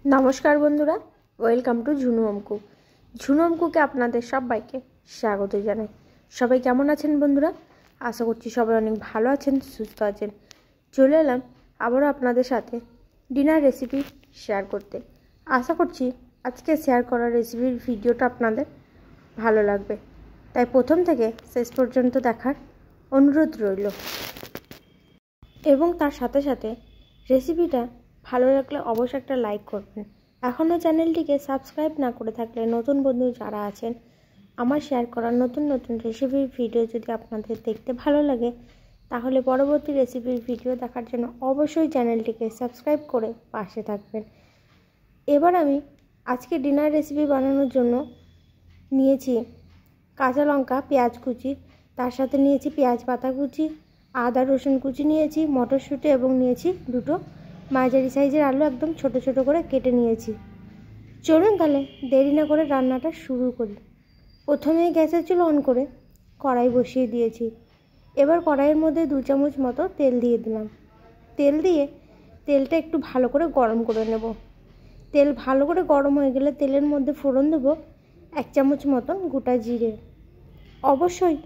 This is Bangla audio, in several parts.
नमस्कार बंधुरा वेलकम टू झुनू अम्कू। झुनू अम्कुके आपनादेर सबाइके स्वागत जानाई। सबाई केमन आछेन बंधुरा? आशा करछि सबाई अनेक भालो आछेन, सुस्थ आछेन। चले एलाम आबारो आपनादेर साथे डिनार रेसिपि शेयर करते। आशा करछि आजके शेयर करा रेसिपिर भिडियोटा आपनादेर भालो लागबे, ताई प्रथम थेके शेष पर्यन्त देखार अनुरोध रइल एबं तार साथे साथे रेसिपिटा ভালো লাগলে অবশ্যই একটা লাইক করবেন। এখনো চ্যানেলটিকে সাবস্ক্রাইব না করে থাকলে নতুন বন্ধু যারা আছেন আমার শেয়ার করা নতুন নতুন রেসিপির ভিডিও যদি আপনাদের দেখতে ভালো লাগে তাহলে পরবর্তী রেসিপির ভিডিও দেখার জন্য অবশ্যই চ্যানেলটিকে সাবস্ক্রাইব করে পাশে থাকবেন। এবার আমি আজকে ডিনার রেসিপি বানানোর জন্য নিয়েছি কাঁচা লঙ্কা, পেঁয়াজ কুচি, তার সাথে নিয়েছি পেঁয়াজ পাতা কুচি, আদা রসুন কুচি নিয়েছি, মটরশুঁটি এবং নিয়েছি দুটো মাঝারি সাইজের আলু একদম ছোট ছোট করে কেটে নিয়েছি। চলুন তাহলে দেরি না করে রান্নাটা শুরু করি। প্রথমেই গ্যাসের চুলা অন করে কড়াই বসিয়ে দিয়েছি। এবার কড়াইয়ের মধ্যে 2 চামচ মতো তেল দিয়ে দিলাম। তেল দিয়ে তেলটা একটু ভালো করে গরম করে নেব। তেল ভালো করে গরম হয়ে গেলে তেলের মধ্যে ফোড়ন দেব 1 চামচ মতন গোটা জিরে। অবশ্যই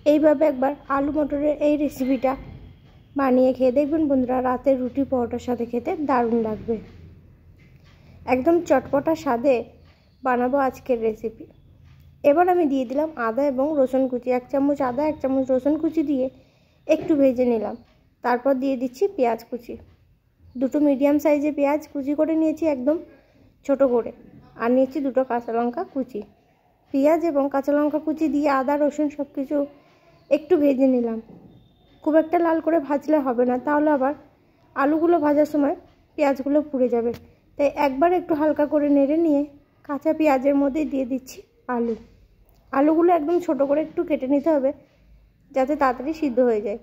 এইভাবে একবার আলু মটরের এই রেসিপিটা বানিয়ে খেয়ে দেখবেন বন্ধুরা, রাতের রুটি পরোটার সাথে খেতে দারুণ লাগবে। একদম চটপটা স্বাদে বানাবো আজকের রেসিপি। এবার আমি দিয়ে দিলাম আদা এবং রসুন কুচি। 1 চামচ আদা 1 চামচ রসুন কুচি দিয়ে একটু ভেজে নিলাম। তারপর দিয়ে দিচ্ছি পেঁয়াজ কুচি। দুটো মিডিয়াম সাইজে পেঁয়াজ কুচি করে নিয়েছি একদম ছোট করে, আর নিয়েছি দুটো কাঁচা লঙ্কা কুচি। পেঁয়াজ এবং কাঁচা লঙ্কা কুচি দিয়ে আদা রসুন সব কিছু একটু ভেজে নিলাম। খুব একটা লাল করে ভাজলে হবে না, তাহলে আবার আলুগুলো ভাজার সময় পেঁয়াজগুলো পুড়ে যাবে। তাই একবার একটু হালকা করে নেড়ে নিয়ে কাঁচা পেঁয়াজের মধ্যে দিয়ে দিচ্ছি আলুগুলো একদম ছোট করে একটু কেটে নিতে হবে যাতে তাড়াতাড়ি সিদ্ধ হয়ে যায়।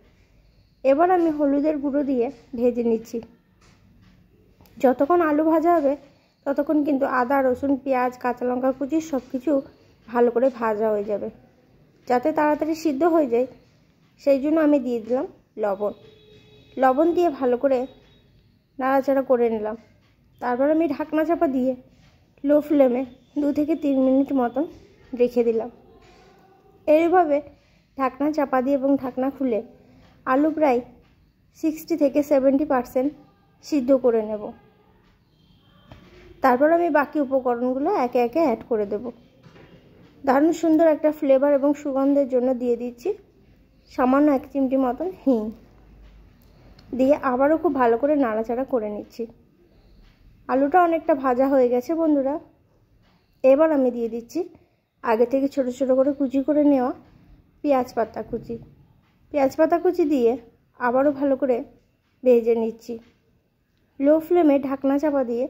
এবার আমি হলুদের গুঁড়ো দিয়ে ভেজে নিচ্ছি। যতক্ষণ আলু ভাজা হবে ততক্ষণ কিন্তু আদা রসুন পেঁয়াজ কাঁচা লঙ্কা কুচি সব কিছু ভালো করে ভাজা হয়ে যাবে, যাতে তাড়াতাড়ি সিদ্ধ হয়ে যায়। সেই জন্য আমি দিয়ে দিলাম লবণ দিয়ে ভালো করে নাড়াচাড়া করে নিলাম। তারপর আমি ঢাকনা চাপা দিয়ে লো ফ্লেমে 2 থেকে 3 মিনিট মতন রেখে দিলাম। এইভাবে ঢাকনা চাপা দিয়ে এবং ঢাকনা খুলে আলু প্রায় 60 থেকে 70% সিদ্ধ করে নেব। তারপর আমি বাকি উপকরণগুলো একে একে অ্যাড করে দেব। দারুণ সুন্দর একটা ফ্লেভার এবং সুগন্ধের জন্য দিয়ে দিচ্ছি সামান্য 1 চিমটি মতন হিং দিয়ে আবারও খুব ভালো করে নাড়াচাড়া করে নিচ্ছি। আলুটা অনেকটা ভাজা হয়ে গেছে বন্ধুরা। এবার আমি দিয়ে দিচ্ছি আগে থেকে ছোট ছোট করে কুচি করে নেওয়া পেঁয়াজ পাতা কুচি দিয়ে আবারও ভালো করে ভেজে নিচ্ছি। লো ফ্লেমে ঢাকনা চাপা দিয়ে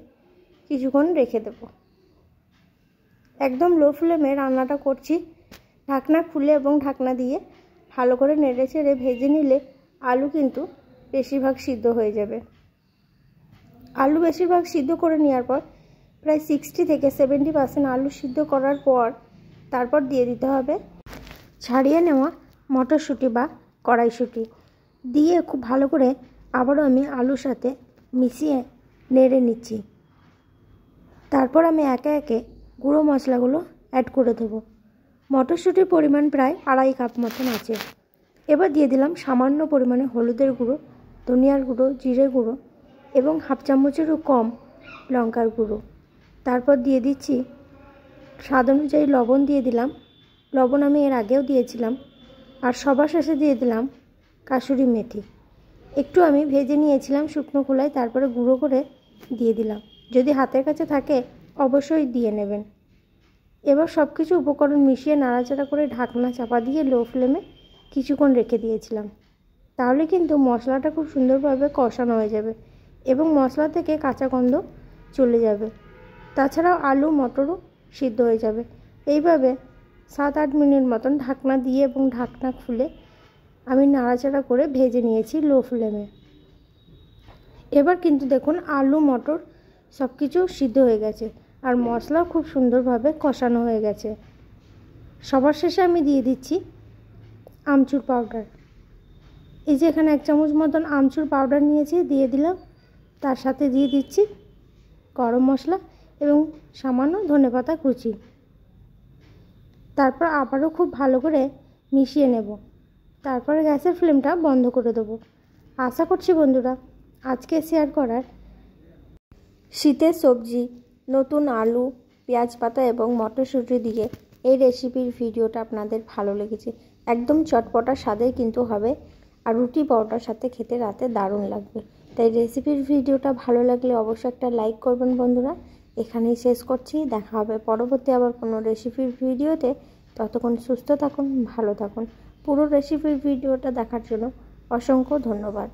কিছুক্ষণ রেখে দেব। একদম লো ফ্লেমে রান্নাটা করছি। ঢাকনা খুলে এবং ঢাকনা দিয়ে ভালো করে নেড়ে চেড়ে ভেজে নিলে আলু কিন্তু বেশিরভাগ সিদ্ধ হয়ে যাবে। আলু বেশিরভাগ সিদ্ধ করে নেওয়ার পর প্রায় 60 থেকে 70% আলু সিদ্ধ করার পর তারপর দিয়ে দিতে হবে ছাড়িয়ে নেওয়া মটরশুঁটি বা কড়াইশুঁটি দিয়ে খুব ভালো করে আবারও আমি আলুর সাথে মিশিয়ে নেড়ে নিচ্ছি। তারপর আমি একে একে গুঁড়ো মশলাগুলো অ্যাড করে দেবো। মটরশুঁটির পরিমাণ প্রায় 2.5 কাপ মতন আছে। এবার দিয়ে দিলাম সামান্য পরিমাণে হলুদের গুঁড়ো, ধনিয়ার গুঁড়ো, জিরে গুঁড়ো এবং 1/2 চামচেরও কম লঙ্কার গুঁড়ো। তারপর দিয়ে দিচ্ছি স্বাদ অনুযায়ী লবণ দিয়ে দিলাম। লবণ আমি এর আগেও দিয়েছিলাম। আর সবার শেষে দিয়ে দিলাম কাসুরি মেথি। একটু আমি ভেজে নিয়েছিলাম শুকনো খোলায়, তারপরে গুঁড়ো করে দিয়ে দিলাম। যদি হাতের কাছে থাকে অবশ্যই দিয়ে নেবেন। এবার সব কিছু উপকরণ মিশিয়ে নাড়াচাড়া করে ঢাকনা চাপা দিয়ে লো ফ্লেমে কিছুক্ষণ রেখে দিয়েছিলাম। তাহলে কিন্তু মশলাটা খুব সুন্দরভাবে কষানো হয়ে যাবে এবং মশলা থেকে কাঁচা গন্ধ চলে যাবে। তাছাড়াও আলু মটরও সিদ্ধ হয়ে যাবে। এইভাবে 7-8 মিনিট মতন ঢাকনা দিয়ে এবং ঢাকনা খুলে আমি নাড়াচাড়া করে ভেজে নিয়েছি লো ফ্লেমে। এবার কিন্তু দেখুন আলু মটর সব কিছু সিদ্ধ হয়ে গেছে আর মশলাও খুব সুন্দরভাবে কষানো হয়ে গেছে। সবার শেষে আমি দিয়ে দিচ্ছি আমচুর পাউডার। এই যে এখানে 1 চামচ মতন আমচুর পাউডার নিয়েছি, দিয়ে দিলাম। তার সাথে দিয়ে দিচ্ছি গরম মশলা এবং সামান্য ধনেপাতা কুচি। তারপর আবারও খুব ভালো করে মিশিয়ে নেব। তারপরে গ্যাসের ফ্লেমটা বন্ধ করে দেবো। আশা করছি বন্ধুরা আজকে শেয়ার করার শীতের সবজি, নতুন আলু, পেঁয়াজ পাতা এবং মটরশুঁটি দিয়ে এই রেসিপির ভিডিওটা আপনাদের ভালো লেগেছে। একদম চটপটা স্বাদের কিন্তু হবে, আর রুটি পরোটার সাথে খেতে রাতে দারুণ লাগবে। তাই রেসিপির ভিডিওটা ভালো লাগলে অবশ্যই একটা লাইক করবেন বন্ধুরা। এখানেই শেষ করছি, দেখা হবে পরবর্তী আবার কোনো রেসিপির ভিডিওতে। ততক্ষণ সুস্থ থাকুন, ভালো থাকুন। পুরো রেসিপির ভিডিওটা দেখার জন্য অসংখ্য ধন্যবাদ।